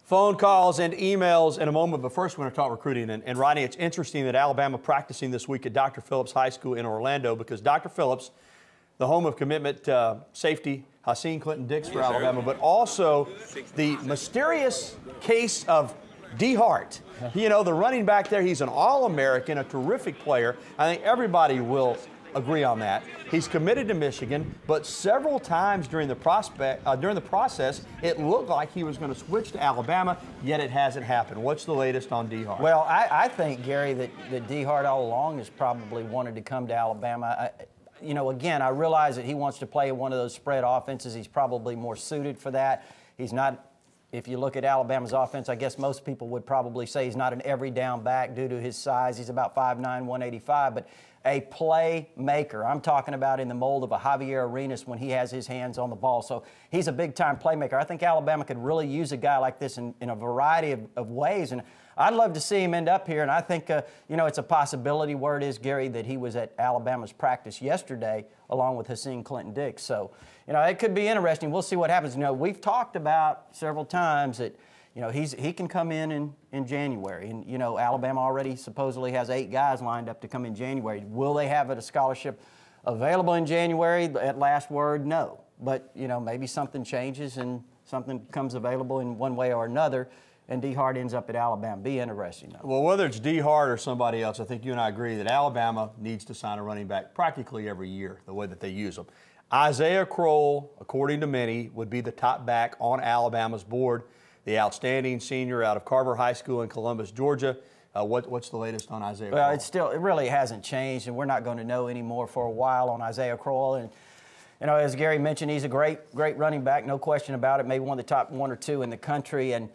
Phone calls and emails in a moment, but first we're going to talk recruiting. And Rodney, it's interesting that Alabama practicing this week at Dr. Phillips High School in Orlando because Dr. Phillips, the home of commitment safety Haseen Clinton-Dix for Alabama, but also the mysterious case of D. Hart. You know, the running back there, he's an All-American, a terrific player. I think everybody will agree on that. He's committed to Michigan, but several times during the process, it looked like he was going to switch to Alabama, yet it hasn't happened. What's the latest on D. Hart? Well, I think, Gary, that D. Hart all along has probably wanted to come to Alabama. You know, again, I realize that he wants to play one of those spread offenses. He's probably more suited for that. He's not. If you look at Alabama's offense, I guess most people would probably say he's not an every down back due to his size. He's about 5'9", 185, but a playmaker. I'm talking about in the mold of a Javier Arenas when he has his hands on the ball. So he's a big-time playmaker. I think Alabama could really use a guy like this in a variety of ways. And I'd love to see him end up here. And I think, you know, it's a possibility. Word is, Gary, that he was at Alabama's practice yesterday along with Haseen Clinton-Dix. So, you know, it could be interesting. We'll see what happens. You know, we've talked about several times that, you know, he can come in January. And, you know, Alabama already supposedly has 8 guys lined up to come in January. Will they have a scholarship available in January? At last word, no. But, you know, maybe something changes and something becomes available in one way or another, and D. Hart ends up at Alabama. Be interesting, though. Well, whether it's D. Hart or somebody else, I think you and I agree that Alabama needs to sign a running back practically every year, the way that they use them. Isaiah Crowell, according to many, would be the top back on Alabama's board, the outstanding senior out of Carver High School in Columbus, Georgia. What's the latest on Isaiah Crowell? Well, it really hasn't changed, and we're not going to know anymore for a while on Isaiah Crowell. And, you know, as Gary mentioned, he's a great running back, no question about it, maybe one of the top 1 or 2 in the country. And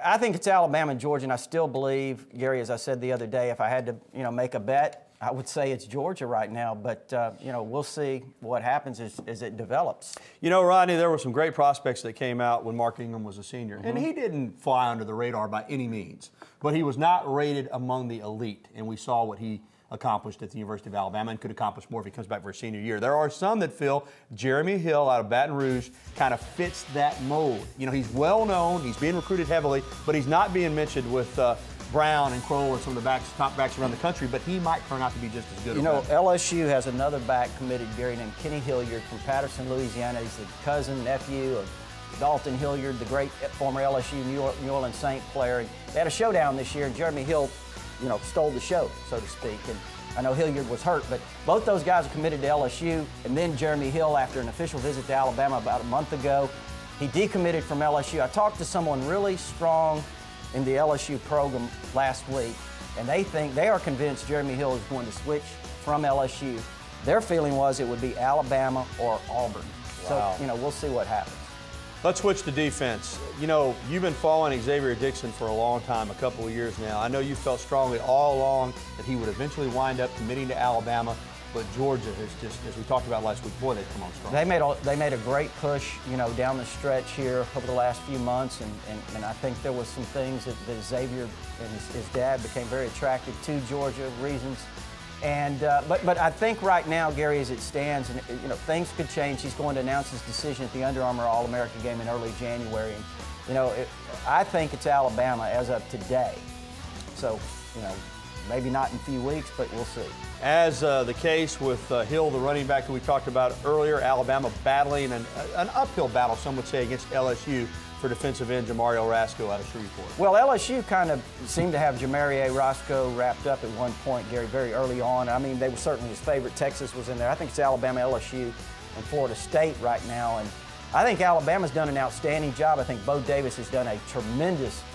I think it's Alabama and Georgia, and I still believe, Gary, as I said the other day, if I had to, you know, make a bet, I would say it's Georgia right now, but, you know, we'll see what happens as it develops. You know, Rodney, there were some great prospects that came out when Mark Ingram was a senior, and he didn't fly under the radar by any means, but he was not rated among the elite, and we saw what he accomplished at the University of Alabama and could accomplish more if he comes back for a senior year. There are some that feel Jeremy Hill out of Baton Rouge kind of fits that mold. You know, he's well known, he's being recruited heavily, but he's not being mentioned with Brown and Crowell and some of the top backs around the country, but he might turn out to be just as good. You know, LSU has another back committed, Gary, named Kenny Hilliard from Patterson, Louisiana. He's the cousin, nephew of Dalton Hilliard, the great former LSU New Orleans Saint player. And they had a showdown this year, and Jeremy Hill, you know, stole the show, so to speak. And I know Hilliard was hurt, but both those guys are committed to LSU. And then Jeremy Hill, after an official visit to Alabama about a month ago, he decommitted from LSU. I talked to someone really strong in the LSU program last week, and they are convinced Jeremy Hill is going to switch from LSU. Their feeling was it would be Alabama or Auburn. Wow. So, you know, we'll see what happens. Let's switch to defense. You know, you've been following Xavier Dixon for a long time, a couple of years now. I know you felt strongly all along that he would eventually wind up committing to Alabama, but Georgia has just, as we talked about last week, boy, they've come on strong. They made a great push, you know, down the stretch here over the last few months, and I think there was some things that Xavier and his dad became very attracted to Georgia reasons. And but I think right now, Gary, as it stands, and you know, things could change. He's going to announce his decision at the Under Armour All-American game in early January. And, you know, I think it's Alabama as of today. So, you know, maybe not in a few weeks, but we'll see. As the case with Hill, the running back that we talked about earlier, Alabama battling an uphill battle, some would say, against LSU for defensive end Jamario Rasco out of Shreveport. Well, LSU kind of seemed to have Jamario Rasco wrapped up at one point, Gary, very early on. I mean, they were certainly his favorite. Texas was in there. I think it's Alabama, LSU, and Florida State right now. And I think Alabama's done an outstanding job. I think Bo Davis has done a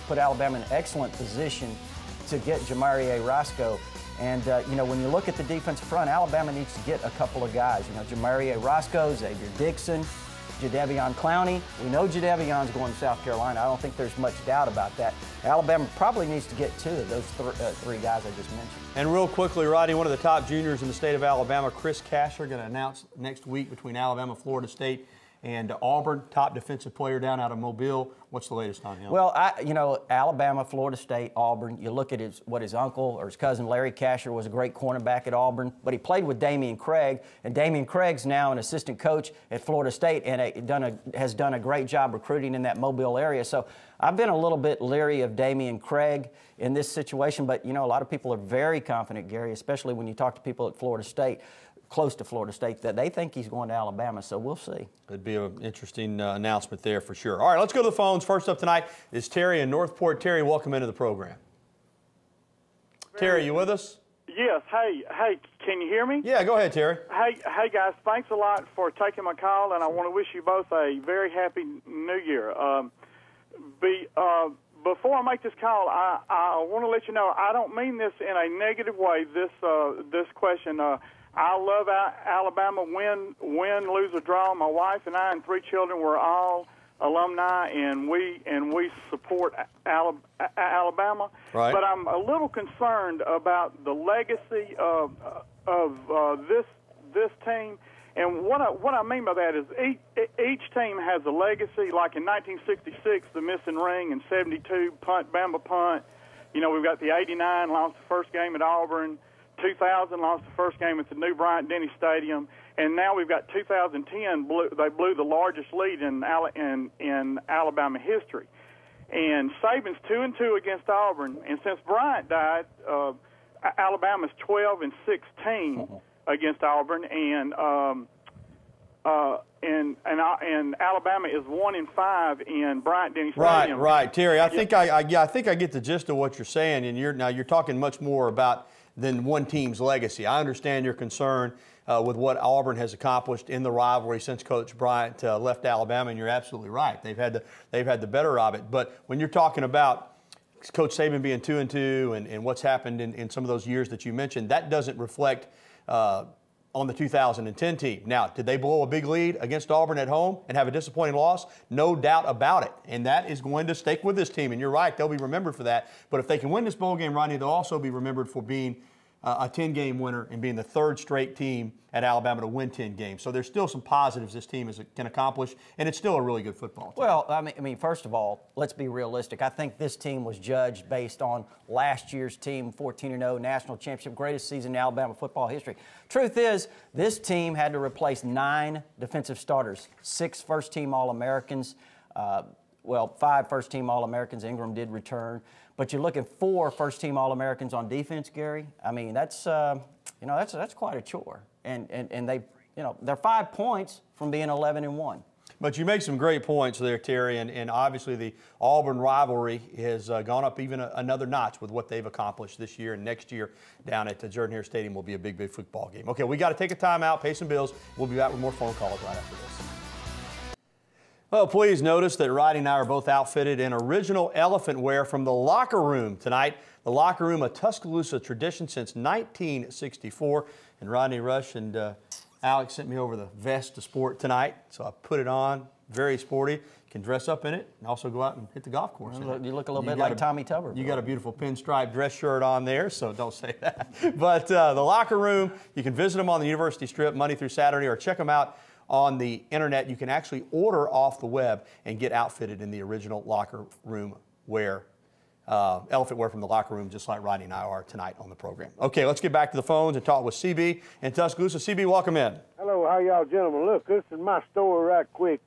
put Alabama in an excellent position to get Jamario Rasco. And, you know, when you look at the defensive front, Alabama needs to get a couple of guys. You know, Jamario Rasco, Xavier Dixon, Jadeveon Clowney. We know Jadevion's going to South Carolina. I don't think there's much doubt about that. Alabama probably needs to get 2 of those 3 guys I just mentioned. And real quickly, Rodney, one of the top juniors in the state of Alabama, Chris Casher, going to announce next week between Alabama, Florida State, And Auburn, top defensive player down out of Mobile. What's the latest on him? Well, Alabama, Florida State, Auburn. You look at what his uncle or his cousin Larry Casher was a great cornerback at Auburn, but he played with Damian Craig, and Damian Craig's now an assistant coach at Florida State and has done a great job recruiting in that Mobile area. So I've been a little bit leery of Damian Craig in this situation, but a lot of people are very confident, Gary, especially when you talk to people at Florida State, close to Florida State, that they think he's going to Alabama, so we'll see. It'd be an interesting announcement there for sure. All right, let's go to the phones. First up tonight is Terry in Northport. Terry, welcome into the program. Terry, you with us? Yes. Hey, can you hear me? Yeah, go ahead, Terry. Hey, guys, thanks a lot for taking my call, and I want to wish you both a very happy New Year. Before I make this call, I want to let you know I don't mean this in a negative way. This question. I love Alabama, win, lose, or draw. My wife and I and 3 children were all alumni, and we support Alabama. Right. But I'm a little concerned about the legacy of this team. And what I mean by that is each team has a legacy. Like in 1966, the missing ring, and 72, Bama punt. We've got the 89, lost the first game at Auburn. 2000 lost the first game at the new Bryant-Denny Stadium, and now we've got 2010. They blew the largest lead in Alabama history, and Saban's 2-2 against Auburn. And since Bryant died, Alabama's 12-16 against Auburn, and Alabama is 1-5 in Bryant-Denny Stadium. Right, Terry. I think I get the gist of what you're saying, and you're talking much more about than one team's legacy. I understand your concern with what Auburn has accomplished in the rivalry since Coach Bryant left Alabama, and you're absolutely right. They've had the better of it. But when you're talking about Coach Saban being 2-2 and what's happened in some of those years that you mentioned, that doesn't reflect on the 2010 team. Now, did they blow a big lead against Auburn at home and have a disappointing loss? No doubt about it. And that is going to stick with this team. And you're right, they'll be remembered for that. But if they can win this bowl game, Rodney, they'll also be remembered for being a 10-game winner and being the 3rd straight team at Alabama to win 10 games. So there's still some positives this team can accomplish, and it's still a really good football team. Well, I mean, first of all, let's be realistic. I think this team was judged based on last year's team, 14-0, national championship, greatest season in Alabama football history. Truth is, this team had to replace 9 defensive starters, 6 first-team All-Americans, 5 first-team All-Americans. Ingram did return. But you're looking 4 first-team All-Americans on defense, Gary. I mean, that's quite a chore. And they're 5 points from being 11-1. But you make some great points there, Terry, and obviously the Auburn rivalry has gone up even another notch with what they've accomplished this year, and next year down at the Jordan-Hare Stadium will be a big, big football game. Okay, we got to take a timeout, pay some bills. We'll be back with more phone calls right after this. Well, please notice that Rodney and I are both outfitted in original elephant wear from the Locker Room tonight. The Locker Room, a Tuscaloosa tradition since 1964. And Rodney Rush and Alex sent me over the vest to sport tonight, so I put it on. Very sporty. You can dress up in it and also go out and hit the golf course. You look a little bit like Tommy Tuber. You got a beautiful pinstripe dress shirt on there, so don't say that. But the Locker Room, you can visit them on the University Strip Monday through Saturday, or check them out on the internet. You can actually order off the web and get outfitted in the original Locker Room wear, elephant wear from the Locker Room, just like Rodney and I are tonight on the program. Okay, let's get back to the phones and talk with CB in Tuscaloosa. CB, welcome in. Hello, how y'all gentlemen? Look, this is my story right quick,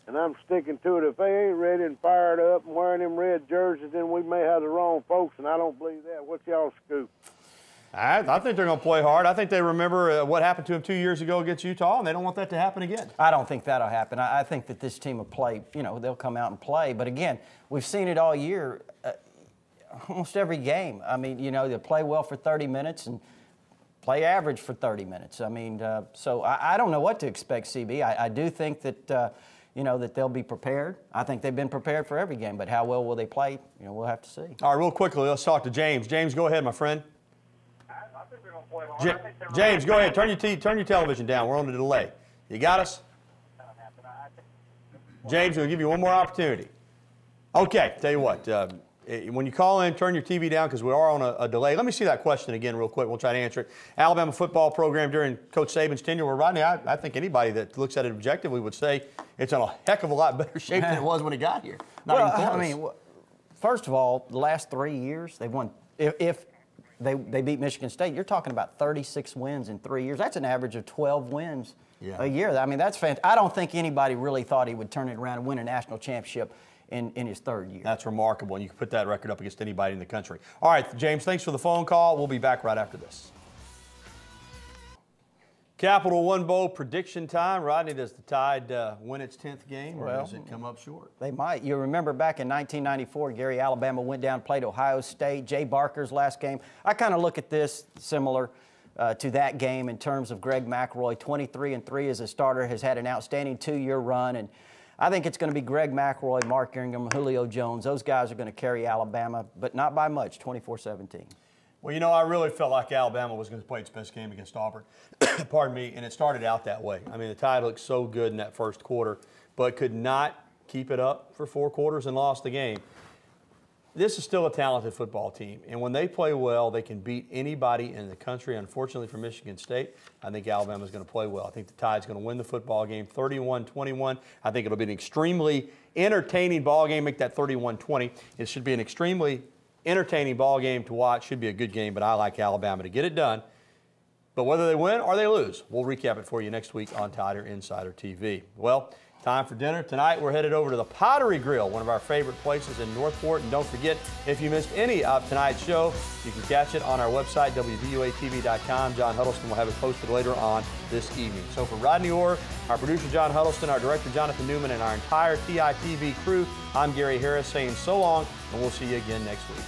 and I'm sticking to it. If they ain't ready and fired up and wearing them red jerseys, then we may have the wrong folks, and I don't believe that. What's y'all's scoop? I think they're going to play hard. I think they remember what happened to them 2 years ago against Utah, and they don't want that to happen again. I don't think that'll happen. I think that this team will play, they'll come out and play. But again, we've seen it all year, almost every game. I mean, they'll play well for 30 minutes and play average for 30 minutes. I mean, so I don't know what to expect, CB. I do think that, that they'll be prepared. I think they've been prepared for every game, but how well will they play, we'll have to see. All right, real quickly, let's talk to James. James, go ahead, my friend. James, go ahead. Turn your television down. We're on the delay. You got us? James, we'll give you one more opportunity. Okay, tell you what. When you call in, turn your TV down because we are on a delay. Let me see that question again real quick. We'll try to answer it. Alabama football program during Coach Saban's tenure. Well, Rodney, I think anybody that looks at it objectively would say it's in a heck of a lot better shape than it was when he got here. Not even close. I mean, first of all, the last 3 years, they've won. If they beat Michigan State, you're talking about 36 wins in 3 years. That's an average of 12 wins a year. I mean, that's fantastic. I don't think anybody really thought he would turn it around and win a national championship in his 3rd year. That's remarkable, and you can put that record up against anybody in the country. All right, James, thanks for the phone call. We'll be back right after this. Capital One Bowl prediction time. Rodney, does the Tide win its 10th game, or does it come up short? They might. You remember back in 1994, Gary, Alabama went down and played Ohio State. Jay Barker's last game. I kind of look at this similar to that game in terms of Greg McElroy. 23-3 as a starter, has had an outstanding 2-year run, and I think it's going to be Greg McElroy, Mark Ingram, Julio Jones. Those guys are going to carry Alabama, but not by much, 24-17. Well, you know, I really felt like Alabama was going to play its best game against Auburn. Pardon me, and it started out that way. I mean, the Tide looked so good in that first quarter, but could not keep it up for 4 quarters and lost the game. This is still a talented football team, and when they play well, they can beat anybody in the country. Unfortunately for Michigan State, I think Alabama's going to play well. I think the Tide's going to win the football game 31-21. I think it'll be an extremely entertaining ball game. Make that 31-20. It should be an extremely entertaining ball game to watch. Should be a good game, but I like Alabama to get it done. But whether they win or they lose, we'll recap it for you next week on Tider Insider TV. Well, time for dinner. Tonight we're headed over to the Pottery Grill, one of our favorite places in Northport. And don't forget, if you missed any of tonight's show, you can catch it on our website, WVUATV.com. John Huddleston will have it posted later on this evening. So for Rodney Orr, our producer John Huddleston, our director Jonathan Newman, and our entire TITV crew, I'm Gary Harris saying so long, and we'll see you again next week.